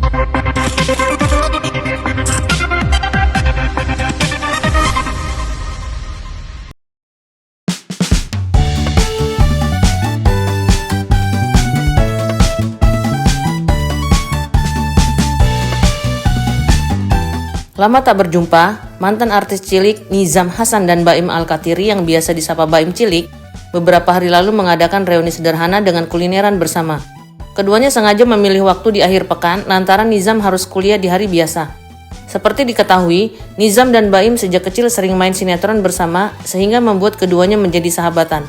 Lama tak berjumpa, mantan artis cilik Nizam Hasan dan Baim Alkatiri yang biasa disapa Baim Cilik, beberapa hari lalu mengadakan reuni sederhana dengan kulineran bersama. Keduanya sengaja memilih waktu di akhir pekan lantaran Nizam harus kuliah di hari biasa. Seperti diketahui, Nizam dan Baim sejak kecil sering main sinetron bersama sehingga membuat keduanya menjadi sahabatan.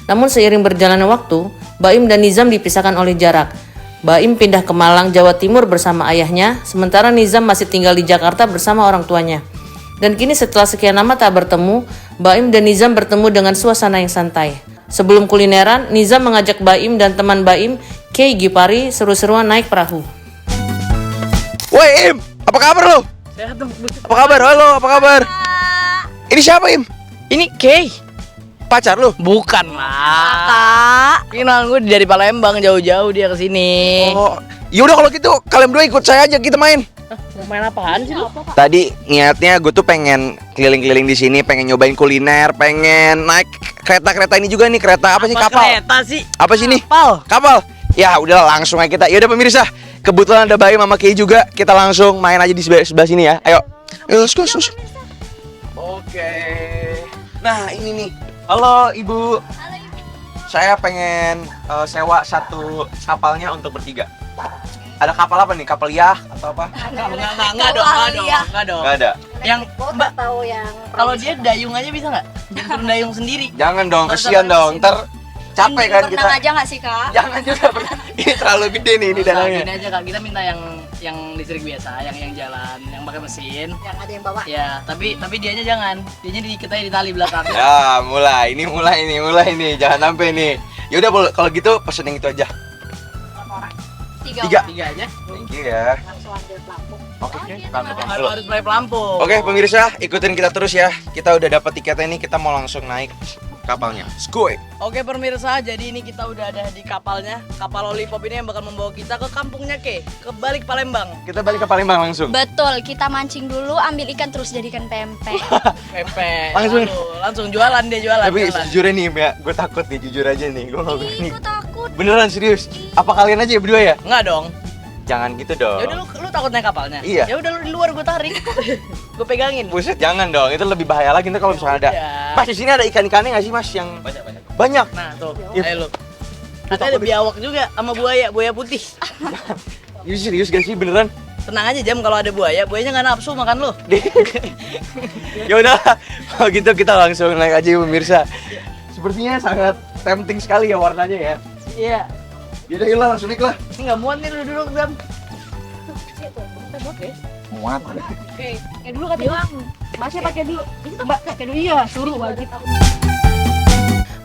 Namun seiring berjalannya waktu, Baim dan Nizam dipisahkan oleh jarak. Baim pindah ke Malang, Jawa Timur bersama ayahnya, sementara Nizam masih tinggal di Jakarta bersama orang tuanya. Dan kini setelah sekian lama tak bertemu, Baim dan Nizam bertemu dengan suasana yang santai. Sebelum kulineran, Nizam mengajak Baim dan teman Baim, Kay Gipari, seru-seruan naik perahu. Woi Im, apa kabar lo? Sehat dong. Apa kabar? Halo, apa kabar? Ini siapa Im? Ini Kay. Pacar lo? Bukan lah. Kak. Kenal gue dari Palembang jauh-jauh dia kesini. Oh, yaudah kalau gitu kalian berdua ikut saya aja, kita main. Mau main apaan sih lu? Tadi niatnya gue tuh pengen keliling-keliling di sini, pengen nyobain kuliner, pengen naik kereta-kereta ini juga nih, kereta apa sih, kapal? Kereta sih. Apa sih nih? Kapal. Kapal. Ya udahlah langsung aja kita. Yaudah pemirsa, kebetulan ada Baim sama Kay juga, kita langsung main aja di sebelah sini ya. Ayo. Let's go. Oke. Nah ini nih. Halo Ibu. Halo Ibu. Saya pengen sewa satu kapalnya untuk bertiga. Ada kapal apa nih? Kapal Yah atau apa? Enggak dong. Nggak ada. Yang Mbak, Tahu yang kalau dia dayung aja bisa nggak? Jangan turun dayung sendiri. Jangan dong, Nggak usah kesian dong. beresin. Ntar capek kan kita. Berenang aja nggak sih Kak? Jangan juga. Ini terlalu gede nih ini Nggak usah, dananya. gini aja Kak, kita minta yang listrik biasa, yang jalan, yang pakai mesin. Yang ada yang bawa. Ya, tapi dianya jangan. Dianya diikat aja di tali belakang. Ya, mulai ini. Jangan sampai nih. Ya udah kalau gitu pesen yang itu aja. Tiga. Tiga aja. Thank you ya. Langsung ambil pelampung. Oke, Harus mulai pelampung. Oke, pemirsa, ikutin kita terus ya. Kita udah dapat tiketnya nih, kita mau langsung naik kapalnya. Skuy. Oke pemirsa, jadi ini kita udah ada di kapalnya. Kapal Lollipop ini yang bakal membawa kita ke kampungnya ke balik Palembang. Kita balik ke Palembang langsung. Betul, kita mancing dulu, ambil ikan terus jadikan pempek. Pepe. Langsung. Langsung jualan dia jualan. Tapi jualan. sejujurnya nih, ya, gue takut nih, jujur aja nih. Gue nggak Ih, berani. aku takut. Beneran serius? Apa kalian aja berdua ya? Enggak dong. Jangan gitu dong. Ya udah lu takut naik kapalnya? Iya. Ya udah lu di luar gue tarik. Gue pegangin. Buset, jangan dong. Itu lebih bahaya lagi ntar kalau misalnya ada. Ya. Mas, di sini ada ikan-ikannya nggak sih, Mas? Yang banyak. Nah, tuh. Iya. Ayo lu. Nanti ada biawak juga sama buaya putih. Ini serius gak sih beneran? Tenang aja Jam, kalau ada buayanya nggak nafsu makan lu. Ya udah, kalau gitu kita langsung naik aja pemirsa. Sepertinya sangat tempting sekali ya warnanya ya. Iya. Yaudah, yuk lah, langsung naik lah. Ini nggak muat nih lu duduk Jam. Muat. Oke, kayak dulu kata bilang. Masnya pakai dulu. Mbak, pakai dulu iya, suruh wajib.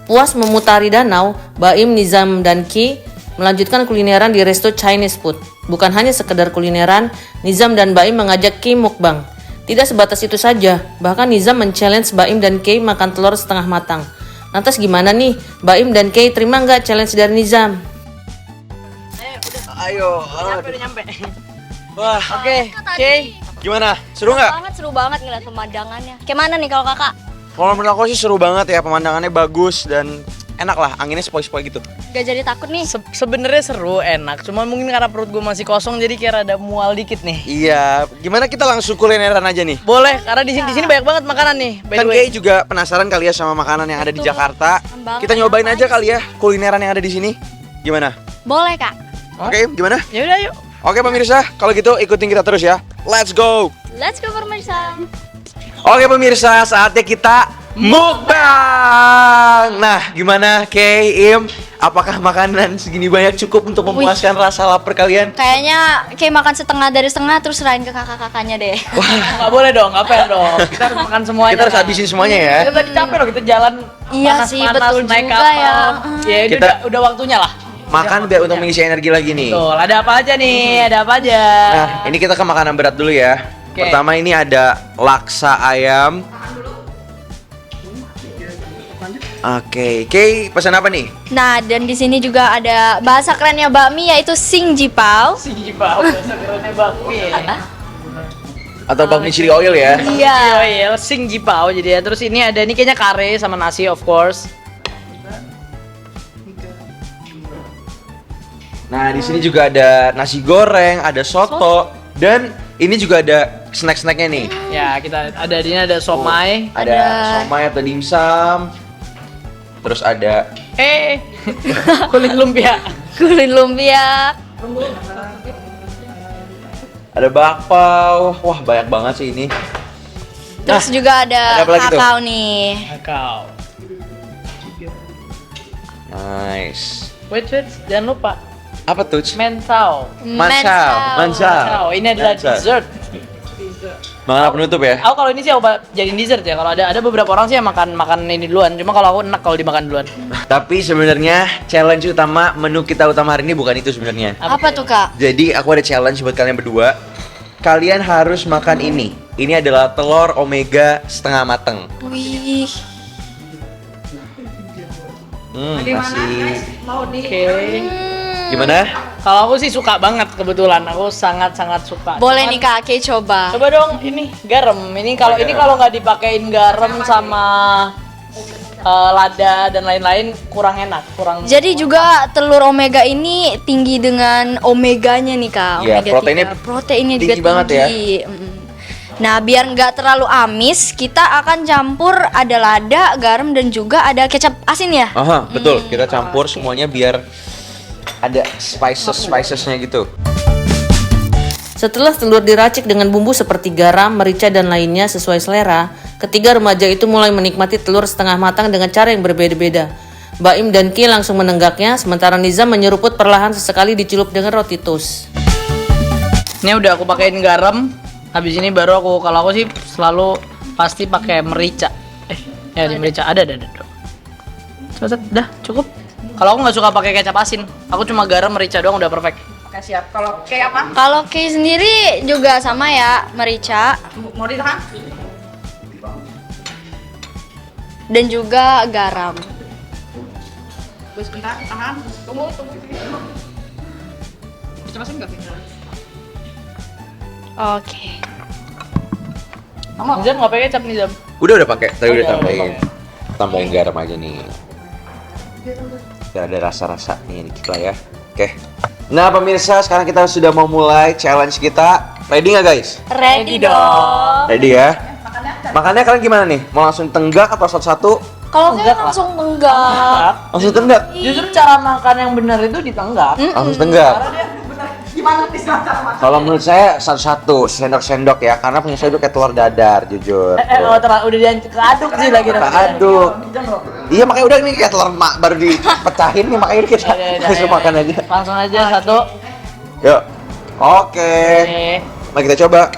Puas memutari danau, Baim, Nizam, dan Ki melanjutkan kulineran di resto Chinese food. Bukan hanya sekedar kulineran, Nizam dan Baim mengajak Ki mukbang. Tidak sebatas itu saja, bahkan Nizam men-challenge Baim dan Ki makan telur setengah matang. Lantas gimana nih, Baim dan Ki terima nggak challenge dari Nizam? Ayo. Udah nyampe. Wah, Oke, gimana? Seru nggak? Seru banget ngeliat pemandangannya. Kayak mana nih kalau Kakak? Kalau menurut aku sih seru banget ya, pemandangannya bagus dan enak lah, anginnya sepoi-sepoi gitu. Gak jadi takut nih. Sebenarnya seru, enak. Cuma mungkin karena perut gue masih kosong jadi kayak rada mual dikit nih. Iya, gimana kita langsung kulineran aja nih? Boleh, karena di sini banyak banget makanan nih. By Kan the way. Kay juga penasaran kali ya sama makanan yang ada di Betul. Jakarta. Banget. Kita nyobain aja kali ya kulineran yang ada di sini. Gimana? Boleh Kak. Oke, gimana? Ya udah yuk. Oke pemirsa, kalau gitu ikutin kita terus ya. Let's go. Let's go pemirsa. Oke pemirsa, saatnya kita mukbang. Nah, gimana Kay, Im? Apakah makanan segini banyak cukup untuk memuaskan rasa lapar kalian? Kayaknya kayak makan setengah dari setengah terus serahin ke kakak-kakaknya deh. Nggak boleh dong, nggak fair dong. Kita harus makan semuanya. Kita harus habisin semuanya ya. Kita tadi capek loh, kita jalan Iya panas-panas, sih, betul naik juga kapal. ya. Ya itu Kita- udah waktunya lah. Makan biar untuk mengisi energi lagi nih. Betul, ada apa aja nih? Ada apa aja? Nah, ini kita ke makanan berat dulu ya. Oke. Pertama ini ada laksa ayam. Oke, Kay pesan apa nih? Nah, dan di sini juga ada bahasa kerennya bakmi yaitu Sing Jipao. Sing Jipao, bahasa kerennya bakmi. Atau bakmi chili oil ya? Iya, iya, Sing Jipao jadi ya. Terus ini ada ini kayaknya kare sama nasi of course. Nah, di sini juga ada nasi goreng, ada soto, dan ini juga ada snack-snacknya nih. Ya, kita ada di sini ada somai. Ada somai atau dimsum. Terus ada Kulit lumpia. Kulit lumpia. ada bakpao. Wah, banyak banget sih ini. Terus juga ada ada apa lagi tuh? kakao nih. Kakao. Nice. Wait, jangan lupa Apa tuh? mentau. Mansau. Mentau. Ini adalah Mansau. dessert. Makanan penutup ya? Aku kalau ini sih aku jadiin dessert ya. Kalau ada beberapa orang sih yang makan ini duluan. Cuma kalau aku enak kalau dimakan duluan. Tapi sebenarnya challenge utama menu kita utama hari ini bukan itu sebenarnya. Apa tuh, Kak? Jadi aku ada challenge buat kalian berdua. Kalian harus makan ini. Ini adalah telur omega setengah mateng. Wih. Kasih. Oke. Gimana? Kalau aku sih suka banget kebetulan. Aku sangat-sangat suka. Boleh Cuman- nih, Kak, Kay coba. Coba dong ini garam. Ini kalau nggak dipakein garam sama lada dan lain-lain kurang enak, kurang. Jadi juga telur omega ini tinggi dengan omeganya nih, Kak. Iya, Omega proteinnya 3. Proteinnya juga tinggi banget ya. Mm. Nah, biar nggak terlalu amis, kita akan campur ada lada, garam, dan juga ada kecap asin ya. Aha, betul. Kita campur semuanya biar ada spicesnya gitu. Setelah telur diracik dengan bumbu seperti garam, merica, dan lainnya sesuai selera, ketiga remaja itu mulai menikmati telur setengah matang dengan cara yang berbeda-beda. Baim dan Ki langsung menenggaknya, sementara Nizam menyeruput perlahan sesekali dicelup dengan roti toast. Ini udah aku pakein garam. Habis ini baru kalau aku sih selalu pasti pakai merica. Ya di merica ada. Set, dah cukup. Kalau aku nggak suka pakai kecap asin, aku cuma garam merica doang udah perfect. Oke, siap. Kalau kayak apa? Kalau Kay sendiri juga sama ya, merica Mau ditahan? dan juga garam. Tunggu sebentar, tahan. Tunggu. Coba sih enggak? Oke. Nizam nggak pakai kecap Nizam. Udah pakai. Tadi udah Udah tambahin. pakai. Tambahin garam aja nih. Biar ada rasa-rasa nih dikit lah ya. Oke. Nah, pemirsa, sekarang kita sudah mau mulai challenge kita. Ready nggak, guys? Ready dong. Ready ya? Makannya kalian gimana nih? Mau langsung tenggak atau satu-satu? Kalau Kay langsung tenggak. Langsung tenggak. Justru cara makan yang benar itu ditenggak. Langsung tenggak. Gimana nih cara makan? Kalau menurut saya satu-satu, sendok-sendok ya, karena punya saya itu kayak telur dadar, jujur. Udah keaduk sih lagi. Aduh. Iya, makanya udah nih kayak telur baru dipecahin nih, makanya kita langsung makan aja. Langsung aja satu. Yuk. Oke. Mari kita coba.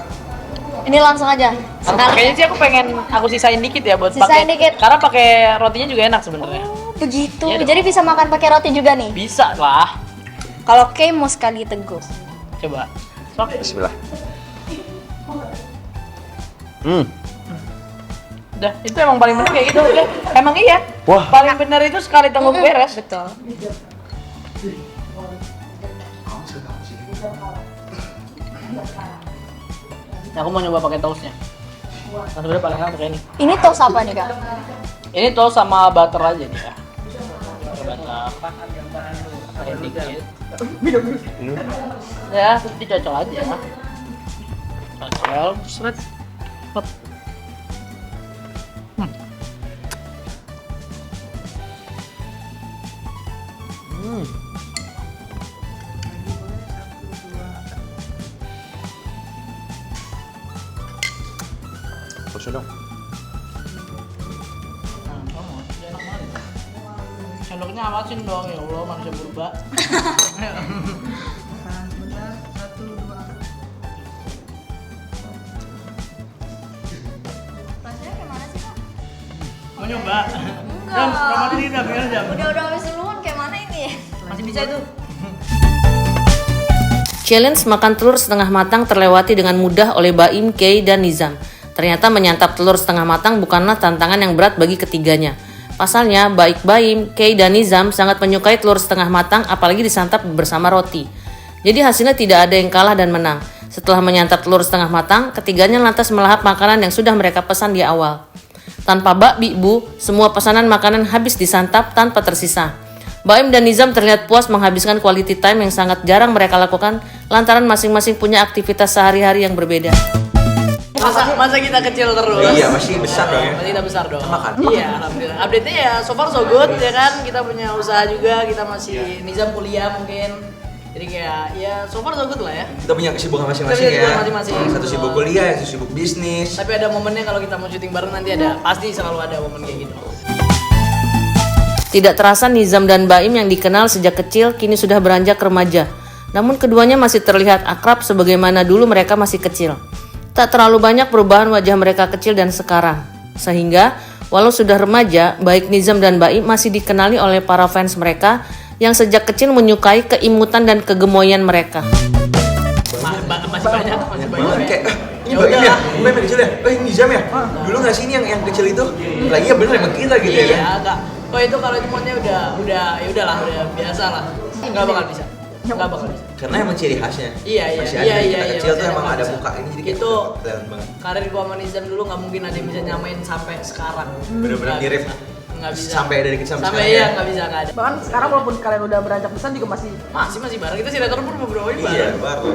Ini langsung aja. Kayaknya sih aku sisain dikit ya buat Sisain pakai. dikit. Karena pakai rotinya juga enak sebenarnya. Begitu. Iya dong. Jadi bisa makan pakai roti juga nih. Bisa lah. Kalau Kay mau sekali teguh. Coba. Sok. Bismillah. Udah, itu emang paling bener kayak gitu. Udah. Emang iya. Wah. Paling bener itu sekali tengguk beres. Betul. Nah, aku mau nyoba pakai toastnya. Nah, sebenarnya paling enak pakai ini. Ini toast apa nih, Kak? Ini toast sama butter aja nih ya. Butter. Pakai dikit. Ya, terus dicocol aja. Cocol, seret. Hop. Terus dong. Sendoknya awasin dong, ya Allah, manusia purba. Rasanya kayak mana sih, Kak? Mau nyoba? Enggak. Jam, Ramadan ini udah biar jam. Udah habis duluan kayak mana ini? Masih bisa itu. Challenge makan telur setengah matang terlewati dengan mudah oleh Baim, Kay, dan Nizam. Ternyata menyantap telur setengah matang bukanlah tantangan yang berat bagi ketiganya. Pasalnya, baik Baim, Kay, dan Nizam sangat menyukai telur setengah matang apalagi disantap bersama roti. Jadi hasilnya tidak ada yang kalah dan menang. Setelah menyantap telur setengah matang, ketiganya lantas melahap makanan yang sudah mereka pesan di awal. Tanpa bak bu, semua pesanan makanan habis disantap tanpa tersisa. Baim dan Nizam terlihat puas menghabiskan quality time yang sangat jarang mereka lakukan lantaran masing-masing punya aktivitas sehari-hari yang berbeda. Masa kita kecil terus? Iya, masih besar dong ya. Masih kita besar dong. Makan. Iya, alhamdulillah. Update-nya ya so far so good ya kan. Kita punya usaha juga, kita masih Nizam kuliah mungkin. Jadi kayak ya so far so good lah ya. Kita punya kesibukan masing-masing Kita punya ya. kesibukan masing-masing. Satu sibuk kuliah, yang satu sibuk bisnis. Tapi ada momennya kalau kita mau syuting bareng nanti ada, pasti selalu ada momen kayak gitu. Tidak terasa Nizam dan Baim yang dikenal sejak kecil kini sudah beranjak remaja. Namun keduanya masih terlihat akrab sebagaimana dulu mereka masih kecil. Tak terlalu banyak perubahan wajah mereka kecil dan sekarang. Sehingga, walau sudah remaja, baik Nizam dan Baim masih dikenali oleh para fans mereka yang sejak kecil menyukai keimutan dan kegemoyan mereka. Masih banyak. Kayak, ini Ya Baim udah. ya? Baim yang kecil ya? Ini Nizam ya? Dulu nggak sih ini yang kecil itu? Lagi ya bener emang kita gitu ya kan? Iya, agak. Oh itu kalau itu maunya udah ya udahlah, udah biasa lah. Nggak bakal bisa. Nggak bakal bisa. Karena emang ciri khasnya. Iya. Masih ada kita kecil masih tuh emang ada bisa. muka ini jadi kayak Itu kelihatan banget. karir gua sama Nizam dulu nggak mungkin ada yang bisa nyamain sampai sekarang. Bener-bener Nggak mirip. bisa. Nggak bisa. Sampai dari kecil sampai Sampai sekarang iya ya? nggak bisa, nggak ada. Bahkan sekarang walaupun kalian udah beranjak besar juga Masih bareng. Kita si Retor pun beberapa kali Iya, bareng. baru.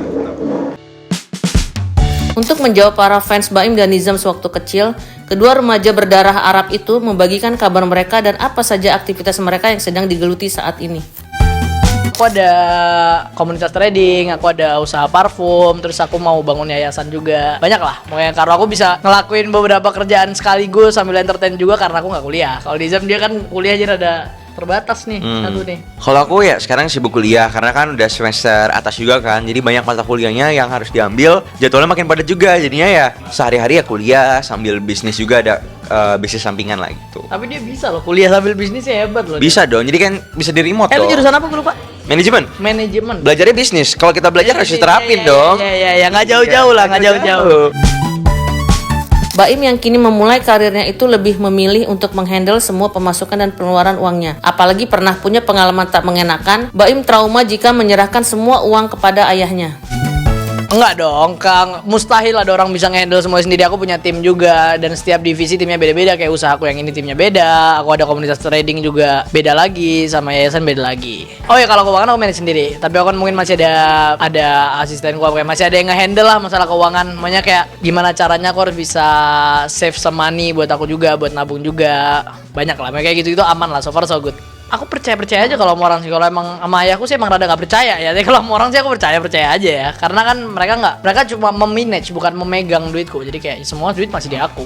Untuk menjawab para fans Baim dan Nizam sewaktu kecil, kedua remaja berdarah Arab itu membagikan kabar mereka dan apa saja aktivitas mereka yang sedang digeluti saat ini. Aku ada komunitas trading, aku ada usaha parfum, terus aku mau bangun yayasan juga. Banyak lah, pokoknya karena aku bisa ngelakuin beberapa kerjaan sekaligus sambil entertain juga karena aku nggak kuliah. Kalau Nizam dia kan kuliah aja rada terbatas nih, satu nih. Kalau aku ya sekarang sibuk kuliah karena kan udah semester atas juga kan, jadi banyak mata kuliahnya yang harus diambil. Jadwalnya makin padat juga, jadinya ya sehari-hari ya kuliah sambil bisnis juga ada bisnis sampingan lah gitu. Tapi dia bisa loh, kuliah sambil bisnis ya hebat loh. Bisa dong, jadi kan bisa di remote Lu dong. jurusan apa gue lupa? Manajemen. Manajemen. Belajarnya bisnis. Kalau kita belajar harus diterapin dong. Iya, nggak jauh-jauh lah, nggak jauh-jauh. Baim yang kini memulai karirnya itu lebih memilih untuk menghandle semua pemasukan dan pengeluaran uangnya. Apalagi pernah punya pengalaman tak mengenakan, Baim trauma jika menyerahkan semua uang kepada ayahnya. Enggak dong, Kang. Mustahil ada orang bisa nge-handle semua sendiri. Aku punya tim juga dan setiap divisi timnya beda-beda. Kayak usahaku yang ini timnya beda. Aku ada komunitas trading juga beda lagi, sama yayasan beda lagi. Oh ya kalau keuangan aku manage sendiri. Tapi aku kan mungkin masih ada asistenku, kayak masih ada yang nge-handle lah masalah keuangan. Makanya kayak gimana caranya aku harus bisa save some money buat aku juga, buat nabung juga. Banyak lah, kayak gitu-gitu aman lah. So far so good. Aku percaya aja kalau sama orang sih. Kalau emang sama ayahku sih emang rada gak percaya ya. Tapi kalau sama orang sih aku percaya aja ya. Karena kan mereka cuma memanage bukan memegang duitku. Jadi kayak semua duit masih di aku.